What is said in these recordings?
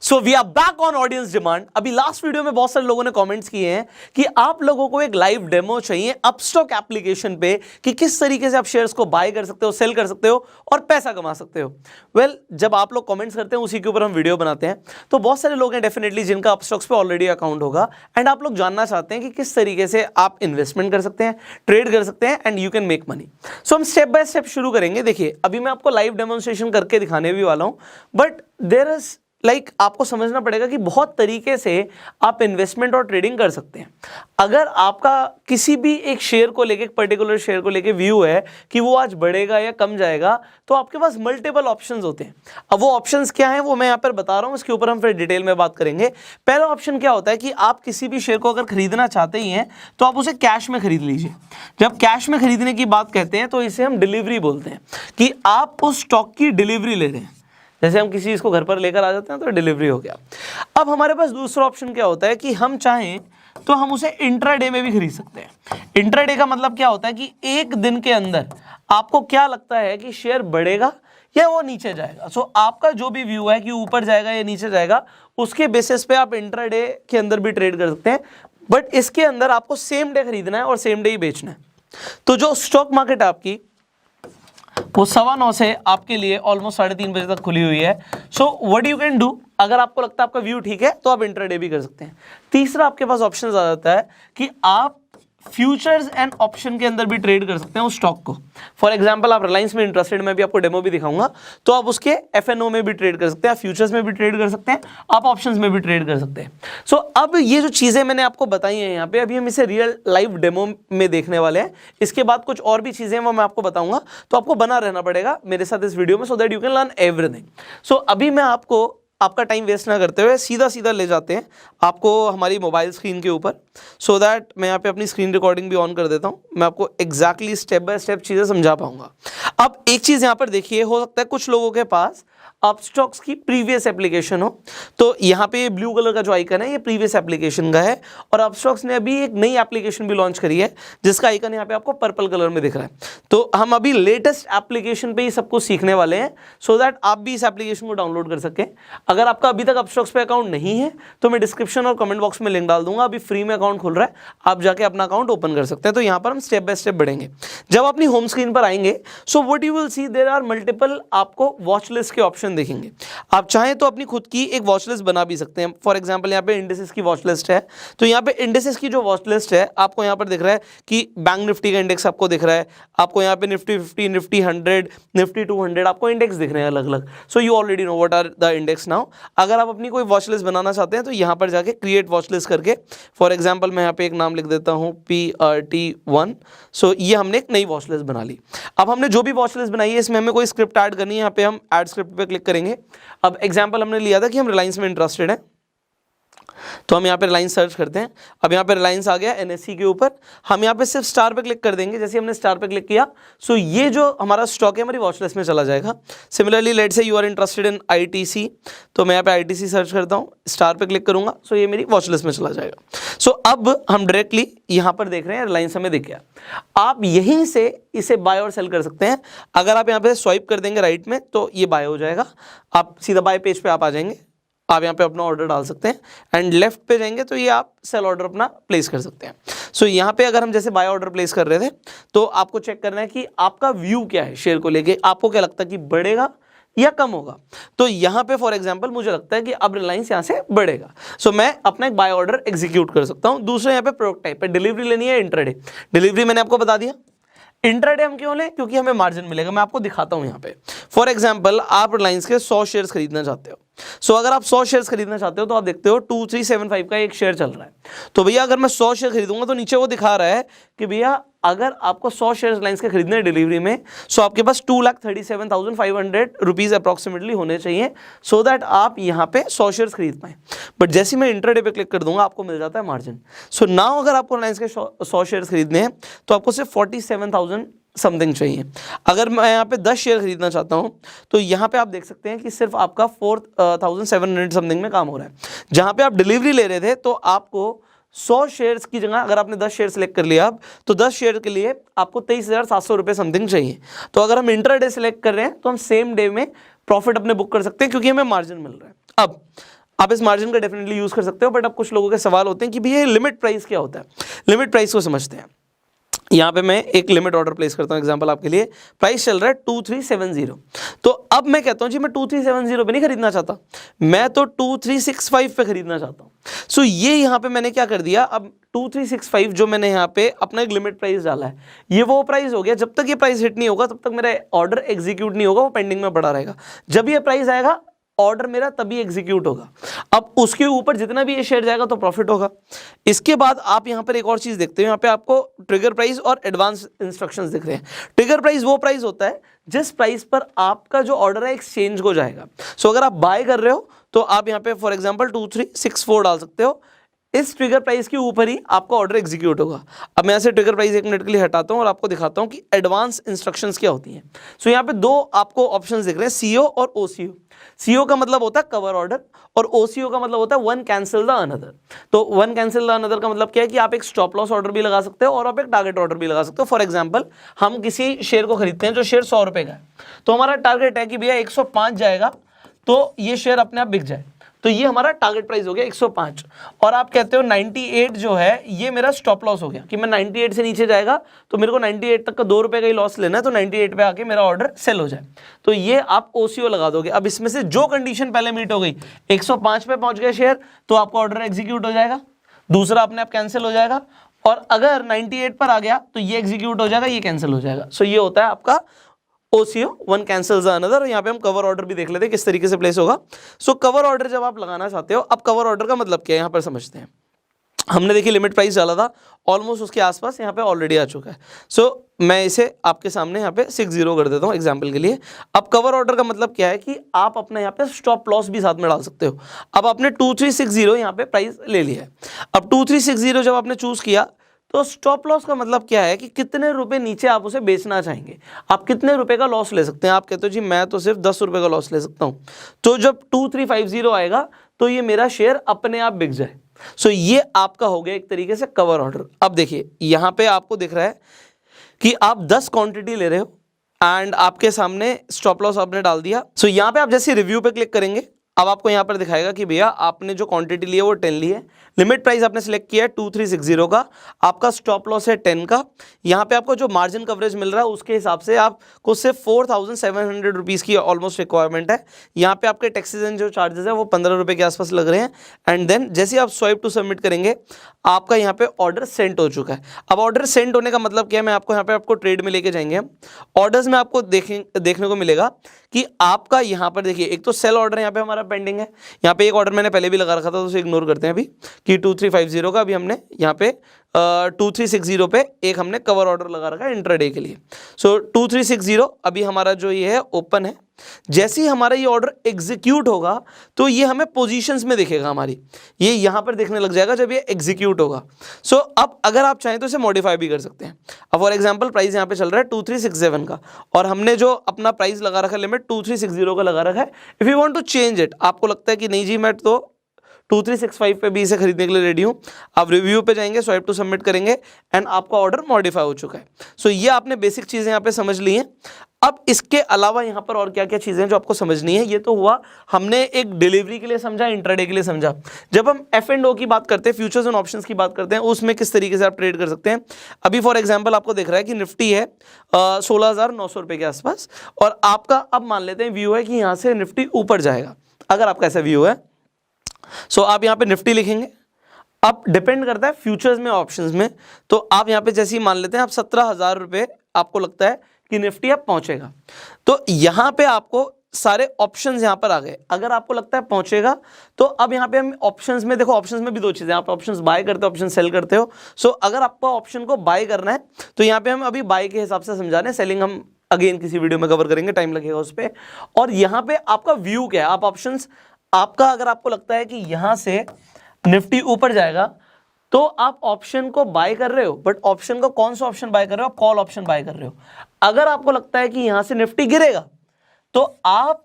So we are back on audience demand. अभी last video में बहुत सारे लोगों ने कमेंट्स किए हैं कि आप लोगों को एक लाइव डेमो चाहिए अपस्टॉक एप्लीकेशन पे कि किस तरीके से आप शेयर्स को बाय कर सकते हो, सेल कर सकते हो और पैसा कमा सकते हो। वेल, जब आप लोग कमेंट्स करते हैं उसी के ऊपर हम वीडियो बनाते हैं, तो बहुत सारे लोग हैं डेफिनेटली जिनका अपस्टॉक्स पे ऑलरेडी अकाउंट होगा एंड आप लोग जानना चाहते हैं कि किस तरीके से आप इन्वेस्टमेंट कर सकते हैं, ट्रेड कर सकते हैं and you can make money. So हम स्टेप बाय स्टेप शुरू करेंगे। देखिए, अभी मैं आपको लाइव डेमोन्स्ट्रेशन करके दिखाने भी वाला हूं, बट देयर इज आपको समझना पड़ेगा कि बहुत तरीके से आप इन्वेस्टमेंट और ट्रेडिंग कर सकते हैं। अगर आपका किसी भी एक शेयर को लेके, एक पर्टिकुलर शेयर को लेके व्यू है कि वो आज बढ़ेगा या कम जाएगा, तो आपके पास मल्टीपल ऑप्शंस होते हैं। अब वो ऑप्शंस क्या हैं वो मैं यहाँ पर बता रहा हूँ, इसके ऊपर हम फिर डिटेल में बात करेंगे। पहला ऑप्शन क्या होता है कि आप किसी भी शेयर को अगर खरीदना चाहते ही हैं तो आप उसे कैश में खरीद लीजिए। जब कैश में खरीदने की बात कहते हैं तो इसे हम डिलीवरी बोलते हैं कि आप उस स्टॉक की डिलीवरी ले रहे हैं। जैसे हम किसी चीज को घर पर लेकर आ जाते हैं तो डिलीवरी हो गया। अब हमारे पास दूसरा ऑप्शन क्या होता है कि हम चाहें तो हम उसे इंट्राडे में भी खरीद सकते हैं। इंट्राडे का मतलब क्या होता है कि एक दिन के अंदर आपको क्या लगता है कि शेयर बढ़ेगा या वो नीचे जाएगा। सो आपका जो भी व्यू है कि ऊपर जाएगा या नीचे जाएगा, उसके बेसिस पे आप इंट्राडे के अंदर भी ट्रेड कर सकते हैं। बट इसके अंदर आपको सेम डे खरीदना है और सेम डे ही बेचना है। तो जो स्टॉक मार्केट आपकी वो 9:15 से आपके लिए ऑलमोस्ट 3:30 बजे तक खुली हुई है। सो व्हाट यू कैन डू, अगर आपको लगता है आपका व्यू ठीक है तो आप इंट्राडे भी कर सकते हैं। तीसरा आपके पास ऑप्शन आ जाता है कि आप फ्यूचर्स एंड ऑप्शन के अंदर भी ट्रेड कर सकते हैं उस स्टॉक को। फॉर एग्जांपल, आप रिलायंस में इंटरेस्टेड, मैं भी आपको डेमो भी दिखाऊंगा, तो आप उसके एफएनओ में भी ट्रेड कर सकते हैं, आप फ्यूचर्स में भी ट्रेड कर सकते हैं, आप ऑप्शंस में भी ट्रेड कर सकते हैं। सो अब ये जो चीजें मैंने आपको बताई हैं यहाँ पे, अभी हम इसे रियल लाइव डेमो में देखने वाले हैं। इसके बाद कुछ और भी चीजें वो मैं आपको बताऊंगा, तो आपको बना रहना पड़ेगा मेरे साथ इस वीडियो में so that you can learn everything. So अभी मैं आपको आपका टाइम वेस्ट ना करते हुए सीधा सीधा ले जाते हैं आपको हमारी मोबाइल स्क्रीन के ऊपर, सो दैट मैं यहाँ पे अपनी स्क्रीन रिकॉर्डिंग भी ऑन कर देता हूँ, मैं आपको एग्जैक्टली स्टेप बाय स्टेप चीज़ें समझा पाऊंगा। अब एक चीज़ यहाँ पर देखिए, हो सकता है कुछ लोगों के पास अपस्टॉक्स की प्रीवियस एप्लीकेशन हो, तो यहाँ पे ब्लू कलर का जो आइकन है ये प्रीवियस एप्लीकेशन का है, और अपस्टॉक्स ने अभी एक नई एप्लीकेशन भी लॉन्च करी है जिसका आइकन यहाँ पे आपको पर्पल कलर में दिख रहा है। तो हम अभी लेटेस्ट एप्लीकेशन पे ही सब कुछ सीखने वाले हैं सो दैट आप भी इस एप्लीकेशन को डाउनलोड कर सकें। अगर आपका अभी तक अपस्टॉक्स पे अकाउंट नहीं है तो मैं डिस्क्रिप्शन और कमेंट बॉक्स में लिंक डाल दूंगा, अभी फ्री में अकाउंट खुल रहा है, आप जाके अपना अकाउंट ओपन कर सकते हैं। तो यहाँ पर हम स्टेप बाय स्टेप बढ़ेंगे। जब अपनी होम स्क्रीन पर आएंगे, so what you will see, there are multiple आपको वॉच लिस्ट के ऑप्शन दिखेंगे। आप चाहें तो अपनी खुद की एक वॉच लिस्ट बना भी सकते हैं। फॉर एग्जांपल, यहाँ पे इंडेक्सेस की वॉच लिस्ट है, तो यहाँ पे इंडेक्सेस की जो वॉच लिस्ट है आपको यहाँ पर दिख रहा है कि बैंक निफ्टी का इंडेक्स आपको दिख रहा है, आपको यहाँ पे निफ्टी 50, निफ्टी 100, निफ्टी 200 आपको इंडेक्स दिख रहे हैं अलग अलग। So you already know what are the index now. अगर आप अपनी कोई वॉच लिस्ट बनाना चाहते हैं तो यहाँ पर जाके क्रिएट वॉच लिस्ट करके, फॉर एग्जाम्पल मैं यहाँ पे एक नाम लिख देता हूँ PRT1। सो ये हमने एक नई वॉच लिस्ट बना ली। अब हमने जो भी वॉच लिस्ट बनाई है इसमें हमें कोई स्क्रिप्ट ऐड करनी है, यहाँ पे हम ऐड स्क्रिप्ट पे क्लिक करेंगे। अब एग्जाम्पल हमने लिया था कि हम रिलायंस में इंटरेस्टेड हैं, तो हम यहाँ पे रिलायंस सर्च करते हैं। अब यहाँ पे रिलायंस आ गया NSE के ऊपर, हम यहाँ पे सिर्फ स्टार पे क्लिक कर देंगे। जैसे हमने स्टार पे क्लिक किया, सो ये जो हमारा स्टॉक है हमारी वॉच लिस्ट में चला जाएगा। Similarly let's say you are interested in ITC, तो मैं यहाँ पे ITC सर्च करता हूँ, स्टार पे क्लिक करूंगा, सो ये मेरी वॉच लिस्ट में चला जाएगा। सो अब हम डायरेक्टली यहाँ पर देख रहे हैं रिलायंस हमें दिख गया। आप यहीं से इसे बाय और सेल कर सकते हैं। अगर आप यहाँ पे स्वाइप कर देंगे राइट में तो ये बाय हो जाएगा, आप सीधा बाय पेज पे आप आ जाएंगे, आप यहाँ पे अपना ऑर्डर डाल सकते हैं एंड लेफ्ट पे जाएंगे तो ये आप सेल ऑर्डर अपना प्लेस कर सकते हैं। सो यहाँ पे अगर हम जैसे बाय ऑर्डर प्लेस कर रहे थे तो आपको चेक करना है कि आपका व्यू क्या है शेयर को लेके, आपको क्या लगता है कि बढ़ेगा या कम होगा। तो यहाँ पे फॉर एग्जांपल मुझे लगता है कि अब रिलायंस यहाँ से बढ़ेगा, सो मैं अपना एक बाय ऑर्डर एग्जीक्यूट कर सकता हूँ। दूसरे यहाँ पे प्रोडक्ट टाइप पे डिलीवरी लेनी है, इंट्राडे। डिलीवरी मैंने आपको बता दिया। इंट्राडे हम क्यों लें, क्योंकि हमें मार्जिन मिलेगा। मैं आपको दिखाता हूं यहाँ पे। फॉर एग्जांपल, आप रिलायंस के 100 शेयर्स खरीदना चाहते हो। सो अगर आप 100 शेयर्स खरीदना चाहते हो तो आप देखते हो 2375 का एक शेयर चल रहा है। तो भैया अगर मैं 100 शेयर खरीदूंगा तो नीचे वो दिखा रहा है कि भैया अगर आपको 100 शेयर रिलायंस के खरीदने हैं डिलीवरी में, सो आपके पास 2,37,500 रुपीज अप्रॉक्सीमेटली होने चाहिए सो दैट आप यहाँ पे 100 शेयर्स खरीद पाए। बट जैसे मैं इंट्राडे पे क्लिक कर दूंगा आपको मिल जाता है मार्जिन। सो नाउ अगर आपको रिलायंस के 100 शेयर्स खरीदने हैं तो आपको सिर्फ 47,000 समथिंग चाहिए। अगर मैं यहाँ पे 10 शेयर खरीदना चाहता हूँ तो यहाँ पे आप देख सकते हैं कि सिर्फ आपका 4,700 समथिंग में काम हो रहा है। जहाँ पे आप डिलीवरी ले रहे थे तो आपको 100 शेयर्स की जगह अगर आपने 10 शेयर सेलेक्ट कर लिया अब, तो 10 शेयर के लिए आपको 23,700 रुपये समथिंग चाहिए। तो अगर हम इंट्राडे सेलेक्ट कर रहे हैं तो हम सेम डे में प्रॉफिट अपने बुक कर सकते हैं क्योंकि हमें मार्जिन मिल रहा है। अब आप इस मार्जिन का डेफिनेटली यूज कर सकते हो, बट अब कुछ लोगों के सवाल होते हैं कि भैया लिमिट प्राइस क्या होता है। लिमिट प्राइस को समझते हैं। यहाँ पे मैं एक लिमिट ऑर्डर प्लेस करता हूँ एग्जांपल आपके लिए, प्राइस चल रहा है 2370। तो अब मैं कहता हूँ जी मैं 2370 पे नहीं खरीदना चाहता, मैं तो 2365 पे खरीदना चाहता हूँ। सो ये यहाँ पे मैंने क्या कर दिया, अब 2365 जो मैंने यहाँ पे अपना एक लिमिट प्राइस डाला है, ये वो प्राइस हो गया। जब तक ये प्राइस हिट नहीं होगा तब तक मेरा ऑर्डर एग्जीक्यूट नहीं होगा, वो पेंडिंग में पड़ा रहेगा। जब ये प्राइस आएगा ऑर्डर मेरा तभी एग्जीक्यूट होगा। अब उसके ऊपर जितना भी ये शेयर जाएगा तो प्रॉफिट होगा। इसके बाद आप यहां पर एक और चीज देखते हो, यहां पे आपको ट्रिगर प्राइस और एडवांस इंस्ट्रक्शंस दिख रहे हैं। ट्रिगर प्राइस वो प्राइस होता है जिस प्राइस पर आपका जो ऑर्डर है एक्सचेंज हो जाएगा। सो अगर आप बाय कर रहे हो तो आप यहां पे फॉर एग्जांपल 2364 डाल सकते हो, इस ट्रिगर प्राइस के ऊपर ही आपका ऑर्डर एग्जीक्यूट होगा। अब मैं ऐसे ट्रिगर प्राइस 1 मिनट के लिए हटाता हूं और आपको दिखाता हूं कि एडवांस इंस्ट्रक्शंस क्या होती हैं। सो यहाँ पे दो आपको ऑप्शंस दिख रहे हैं, सीओ और ओसीओ। सीओ का मतलब होता है कवर ऑर्डर और ओसीओ का मतलब होता है वन कैंसिल द अनदर। तो वन कैंसिल द अनदर का मतलब क्या है कि आप एक स्टॉप लॉस ऑर्डर भी लगा सकते हो और आप एक टारगेट ऑर्डर भी लगा सकते हो। फॉर एग्जांपल हम किसी शेयर को खरीदते हैं जो शेयर 100 रुपए का है, तो हमारा टारगेट है कि भैया 105 जाएगा तो ये शेयर अपने आप बिक जाए, तो ये हमारा टारगेट प्राइस हो गया 105। और आप कहते हो 98 जो है ये मेरा स्टॉप लॉस हो गया कि मैं 98 से नीचे जाएगा तो मेरे को 98 तक का 2 रुपए का ही लॉस लेना है, तो 98 पे आके मेरा ऑर्डर सेल हो जाए, तो ये आप ओसीओ लगा दोगे। अब इसमें से जो कंडीशन पहले मीट हो गई, 105 पे पहुंच गए शेयर तो आपका ऑर्डर एग्जीक्यूट हो जाएगा, दूसरा अपने आप कैंसिल हो जाएगा, और अगर 98 पर आ गया तो ये एग्जीक्यूट हो जाएगा, ये कैंसिल हो जाएगा। सो ये होता है आपका ओसीओ, वन कैंसिल्स अनदर। यहाँ पे हम कवर ऑर्डर भी देख लेते हैं किस तरीके से प्लेस होगा। सो कवर ऑर्डर जब आप लगाना चाहते हो, अब कवर ऑर्डर का मतलब क्या है यहाँ पर समझते हैं। हमने देखिए लिमिट प्राइस डाला था, ऑलमोस्ट उसके आसपास यहाँ पे ऑलरेडी आ चुका है। सो मैं इसे आपके सामने यहाँ पे 60 कर देता हूँ एग्जाम्पल के लिए। अब कवर ऑर्डर का मतलब क्या है कि आप अपने यहाँ पे स्टॉप लॉस भी साथ में डाल सकते हो। अब आपने 2360 यहाँ पे प्राइस ले लिया है। अब 2360 जब आपने चूज किया तो स्टॉप लॉस का मतलब क्या है कि कितने रुपए नीचे आप उसे बेचना चाहेंगे, आप कितने रुपए का लॉस ले सकते हैं। आप कहते हो जी मैं तो सिर्फ 10 रुपए का लॉस ले सकता हूं, तो जब 2350 आएगा तो ये मेरा शेयर अपने आप बिक जाए। सो ये आपका हो गया एक तरीके से कवर ऑर्डर। अब देखिए यहां पे आपको दिख रहा है कि आप 10 क्वांटिटी ले रहे हो एंड आपके सामने स्टॉप लॉस आपने डाल दिया। सो यहां पे आप जैसे रिव्यू पे क्लिक करेंगे, अब आपको यहां पर दिखाएगा कि भैया आपने जो क्वांटिटी ली है वो 10 ली है, लिमिट प्राइस आपने सिलेक्ट किया है 2360 का, आपका स्टॉप लॉस है 10 का। यहाँ पे आपको जो मार्जिन कवरेज मिल रहा है उसके हिसाब से आपको सिर्फ 4700 रुपीज़ की ऑलमोस्ट रिक्वायरमेंट है। यहाँ पे आपके टैक्सेस एंड जो चार्जेस है वो 15 रुपये के आसपास लग रहे हैं। एंड देन जैसे आप स्वाइप टू सबमिट करेंगे आपका यहाँ पे ऑर्डर सेंड हो चुका है। अब ऑर्डर सेंड होने का मतलब क्या है, मैं आपको यहाँ पे आपको ट्रेड में लेके जाएंगे हम। ऑर्डर्स में आपको देखने को मिलेगा कि आपका यहाँ पर देखिए एक तो सेल ऑर्डर यहाँ पे हमारा पेंडिंग है। यहाँ पे एक ऑर्डर मैंने पहले भी लगा रखा था तो उसे इग्नोर करते हैं अभी कि 2350 का, अभी हमने यहाँ पे 2360 पे एक हमने कवर ऑर्डर लगा रखा है इंट्राडे के लिए। सो 2360 अभी हमारा जो ये है ओपन है। जैसे ही हमारा ये ऑर्डर एग्जीक्यूट होगा तो ये हमें पोजीशंस में दिखेगा, हमारी ये यहाँ पर देखने लग जाएगा जब ये एग्जीक्यूट होगा। सो अब अगर आप चाहें तो इसे मॉडिफाई भी कर सकते हैं। अब फॉर एग्जांपल प्राइस यहाँ पे चल रहा है 2367 का और हमने जो अपना प्राइस लगा रखा है लिमिट 2360 का लगा रखा है। If you want to change it, आपको लगता है कि नहीं जी मैं तो 2365 पे भी इसे खरीदने के लिए रेडी हूं, आप रिव्यू पे जाएंगे, स्वाइप टू सबमिट करेंगे एंड आपका ऑर्डर मॉडिफाई हो चुका है। सो ये आपने बेसिक चीजें यहाँ पे समझ ली हैं। अब इसके अलावा यहाँ पर और क्या क्या चीजें जो आपको समझनी है, ये तो हुआ हमने एक डिलीवरी के लिए समझा, इंट्राडे के लिए समझा। जब हम F&O की बात करते हैं, फ्यूचर्स एंड ऑप्शंस की बात करते हैं, उसमें किस तरीके से आप ट्रेड कर सकते हैं। अभी फॉर एग्जांपल आपको दिख रहा है कि निफ्टी है 16,900 रुपए के आसपास और आपका अब मान लेते हैं व्यू है कि यहाँ से निफ्टी ऊपर जाएगा। अगर आपका ऐसा व्यू है सो आप यहाँ पे निफ्टी लिखेंगे। अब डिपेंड करता है फ्यूचर्स में ऑप्शंस में, तो आप यहाँ पे जैसे ही मान लेते हैं आप 17,000 रुपए आपको लगता है कि निफ्टी अब पहुंचेगा, तो यहाँ पे आपको सारे ऑप्शंस यहाँ पर आ गए। अगर आपको लगता है पहुंचेगा तो अब यहाँ पे हम ऑप्शंस में देखो, ऑप्शंस में भी दो चीजें, आप ऑप्शंस बाय करते हो, ऑप्शन सेल करते हो। सो अगर आपको ऑप्शन को बाय करना है तो यहाँ पे हम अभी बाय के हिसाब से समझा रहे हैं, सेलिंग हम अगेन किसी वीडियो में कवर करेंगे, टाइम लगेगा उस पर। और यहाँ पे आपका व्यू क्या है, आप ऑप्शंस आपका अगर आपको लगता है कि यहां से निफ्टी ऊपर जाएगा तो आप ऑप्शन को बाय कर रहे हो, बट ऑप्शन को कौन सा ऑप्शन बाय कर रहे हो, कॉल ऑप्शन बाय कर रहे हो। अगर आपको लगता है कि यहां से निफ्टी गिरेगा तो आप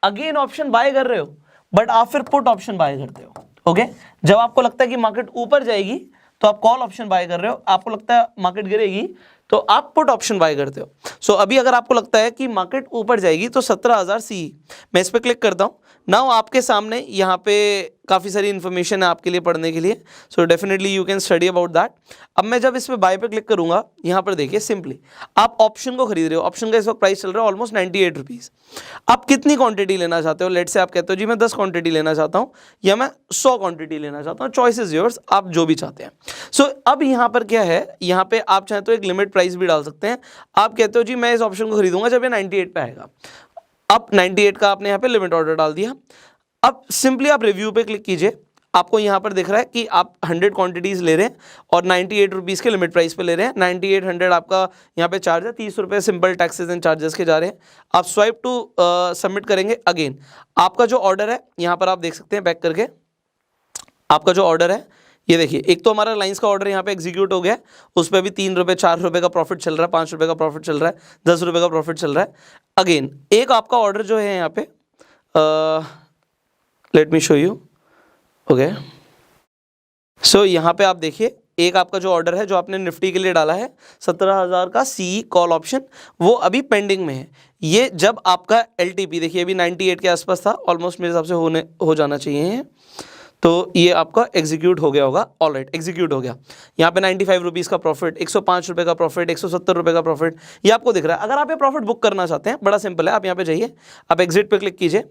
अगेन ऑप्शन बाय कर रहे हो, बट आप फिर पुट ऑप्शन बाय करते हो। ओके, जब आपको लगता है कि मार्केट ऊपर जाएगी तो आप कॉल ऑप्शन बाय कर रहे हो, आपको लगता है मार्केट गिरेगी तो आप पुट ऑप्शन बाय करते हो। सो अभी अगर आपको लगता है कि मार्केट ऊपर जाएगी तो 17,000 सी, मैं इस पर क्लिक करता हूं, नाउ आपके सामने यहाँ पे काफ़ी सारी इन्फॉर्मेशन है आपके लिए पढ़ने के लिए, so definitely you can study about that. अब मैं जब इस पे बाय पे क्लिक करूंगा, यहाँ पर देखिए सिंपली आप ऑप्शन को खरीद रहे हो, ऑप्शन का इस वक्त प्राइस चल रहा है ऑलमोस्ट 98 रुपीज़। आप कितनी क्वांटिटी लेना चाहते हो, लेट से आप कहते हो जी मैं 10 क्वांटिटी लेना चाहता हूँ या मैं 100 क्वांटिटी लेना चाहता हूँ, चॉइस इज योर्स, आप जो भी चाहते हैं। सो अब यहाँ पर क्या है, यहाँ पे आप चाहे तो एक लिमिट प्राइस भी डाल सकते हैं। आप कहते हो जी मैं इस ऑप्शन को खरीदूंगा जब ये 98 पे आएगा, अब 98 का आपने यहाँ पे लिमिट ऑर्डर डाल दिया। अब सिंपली आप रिव्यू पे क्लिक कीजिए, आपको यहाँ पर दिख रहा है कि आप 100 क्वांटिटीज़ ले रहे हैं और 98 रुपीज़ के लिमिट प्राइस पे ले रहे हैं। 98 आपका यहाँ पे चार्ज है, 30 रुपये सिंपल टैक्सेस एंड चार्जेस के जा रहे हैं। आप स्वाइप टू सबमिट करेंगे, अगेन आपका जो ऑर्डर है यहाँ पर आप देख सकते हैं बैक करके, आपका जो ऑर्डर है ये देखिए, एक तो हमारा रिलायंस का ऑर्डर यहाँ पे एग्जीक्यूट हो गया, उस पर भी 3 रुपये 4 रुपये का प्रॉफिट चल रहा है, 5 रुपये का प्रॉफिट चल रहा है, 10 रुपये का प्रॉफिट चल रहा है। अगेन एक आपका ऑर्डर जो है यहाँ पे, let me show you, okay. So यहाँ पे आप देखिए एक आपका जो ऑर्डर है जो आपने निफ्टी के लिए डाला है 17,000 का सी कॉल ऑप्शन, वो अभी पेंडिंग में है। ये जब आपका LTP देखिए अभी 98 के आसपास था, ऑलमोस्ट मेरे हिसाब से हो जाना चाहिए, तो ये आपका एग्जीक्यूट हो गया होगा। ऑलराइट, एग्जीक्यूट हो गया। यहाँ पे 95 रुपीज़ का प्रॉफिट, 105 रुपये का प्रॉफिट, 170 रुपये का प्रॉफिट, ये आपको दिख रहा है। अगर आप ये प्रॉफिट बुक करना चाहते हैं, बड़ा सिंपल है, आप यहाँ पे जाइए, आप एग्जिट पे क्लिक कीजिए,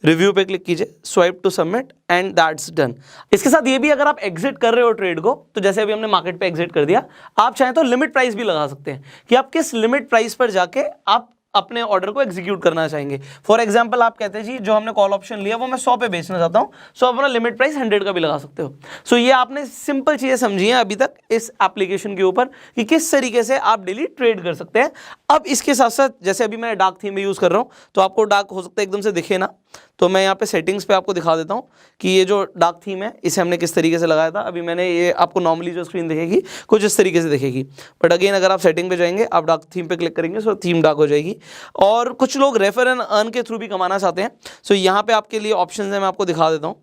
रिव्यू पे क्लिक कीजिए, swipe to submit and that's done. इसके साथ ये भी, अगर आप एग्जिट कर रहे हो ट्रेड को, तो जैसे अभी हमने मार्केट पे एग्जिट कर दिया, आप चाहें तो लिमिट प्राइस भी लगा सकते हैं कि आप किस लिमिट प्राइस पर जाके आप अपने ऑर्डर को एग्जीक्यूट करना चाहेंगे। फॉर एग्जांपल आप कहते हैं जी जो हमने कॉल ऑप्शन लिया वो मैं 100 पे बेचना चाहता हूं, सो अपना लिमिट प्राइस 100 का भी लगा सकते हो। सो ये आपने सिंपल चीजें समझी हैं अभी तक इस एप्लीकेशन के ऊपर कि किस तरीके से आप डेली ट्रेड कर सकते हैं। अब इसके साथ साथ जैसे अभी मैं डार्क थीम में यूज कर रहा हूं, तो आपको डार्क हो सकता है एकदम से दिखे ना, तो मैं यहाँ पे सेटिंग्स पे आपको दिखा देता हूँ कि ये जो डार्क थीम है इसे हमने किस तरीके से लगाया था। अभी मैंने ये आपको नॉर्मली जो स्क्रीन दिखेगी कुछ इस तरीके से दिखेगी, बट अगेन अगर आप सेटिंग पे जाएंगे, आप डार्क थीम पे क्लिक करेंगे, सो थीम डार्क हो जाएगी। और कुछ लोग रेफर एंड अर्न के थ्रू भी कमाना चाहते हैं, सो यहाँ पे आपके लिए ऑप्शन है, मैं आपको दिखा देता हूँ।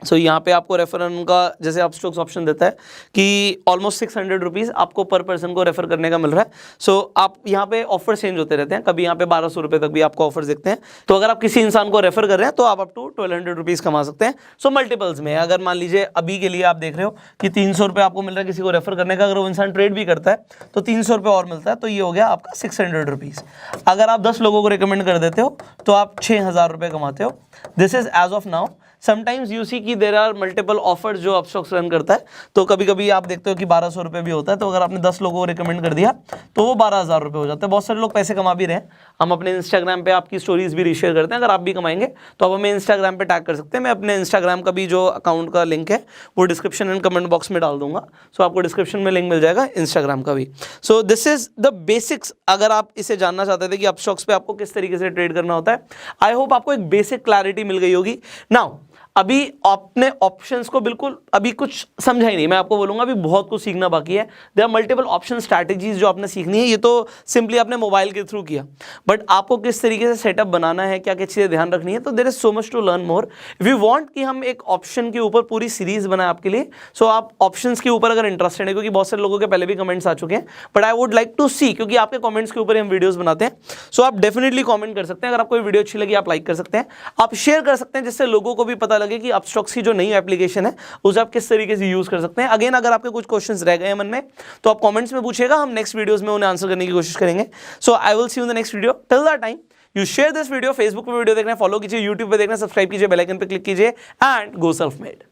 सो यहाँ पे आपको रेफर अर्न का जैसे अपस्टॉक्स ऑप्शन देता है कि ऑलमोस्ट 600 रुपीज़ आपको पर पर्सन को रेफर करने का मिल रहा है। सो आप यहाँ पे ऑफर चेंज होते रहते हैं, कभी यहाँ पे 1200 रुपये तक भी आपको ऑफर देखते हैं। तो अगर आप किसी इंसान को रेफर कर रहे हैं तो आप अप टू 1200 रुपीज़ कमा सकते हैं। सो मल्टीपल्स में अगर मान लीजिए अभी के लिए आप देख रहे हो कि 300 रुपये आपको मिल रहा है किसी को रेफर करने का, अगर वो इंसान ट्रेड भी करता है तो 300 रुपये और मिलता है, तो ये हो गया आपका 600 रुपीज़। अगर आप 10 लोगों को रिकमेंड कर देते हो तो आप 6000 रुपये कमाते हो। This is as of now. Sometimes you see कि देर आर मल्टीपल ऑफर्स जो अपस्टॉक्स रन करता है, तो कभी कभी आप देखते हो कि 1200 रुपये भी होता है। तो अगर आपने 10 लोगों को रिकमेंड कर दिया तो वो 12,000 रुपये हो जाते हैं। बहुत सारे लोग पैसे कमा भी रहे हैं। हम अपने इंस्टाग्राम पे आपकी स्टोरीज भी रीशेयर करते हैं, अगर आप भी कमाएंगे तो आप हमें इंस्टाग्राम पे टैग कर सकते हैं। मैं अपने इंस्टाग्राम का भी जो अकाउंट का लिंक है वो डिस्क्रिप्शन एंड कमेंट बॉक्स में डाल दूंगा, सो आपको डिस्क्रिप्शन में लिंक मिल जाएगा इंस्टाग्राम का भी। So this is the basics. अगर आप इसे जानना चाहते थे कि अपस्टॉक्स पे आपको किस तरीके से ट्रेड करना होता है, आई होप आपको एक बेसिक क्लैरिटी मिल गई होगी। नाउ अभी आपने ऑप्शंस को बिल्कुल अभी कुछ समझा ही नहीं, मैं आपको बोलूंगा अभी बहुत कुछ सीखना बाकी है। There are multiple option strategies जो आपने सीखनी है। ये तो सिंपली आपने मोबाइल के थ्रू किया, बट आपको किस तरीके से सेटअप बनाना है, क्या क्या चीज़ें ध्यान रखनी है, तो there is so much to learn more. If you want कि हम एक ऑप्शन के ऊपर पूरी सीरीज बनाए आपके लिए, सो आप ऑप्शंस के ऊपर अगर इंटरेस्टेड है, क्योंकि बहुत सारे लोगों के पहले भी कमेंट्स आ चुके हैं, but I would like to see, क्योंकि आपके कमेंट्स के ऊपर हम वीडियोस बनाते हैं। सो आप डेफिनेटली कमेंट कर सकते हैं। अगर आपको वीडियो अच्छी लगी आप लाइक कर सकते हैं, आप शेयर कर सकते हैं, जिससे लोगों को भी पता लगे कि अपस्टॉक्स जो नई एप्लीकेशन है उसे आप किस तरीके से यूज कर सकते हैं। अगेन अगर आपके कुछ क्वेश्चंस रह गए मन में तो आप कमेंट्स में पूछिएगा, हम नेक्स्ट वीडियोस में उन्हें आंसर करने की कोशिश करेंगे। So I will see you in the next video. Till that time you share this video. Facebook पे वीडियो देखना है फॉलो कीजिए, यूट्यूब पे देखना सब्सक्राइब कीजिए, बेल आइकन पे क्लिक कीजिए एंड गो सेल्फ मेड।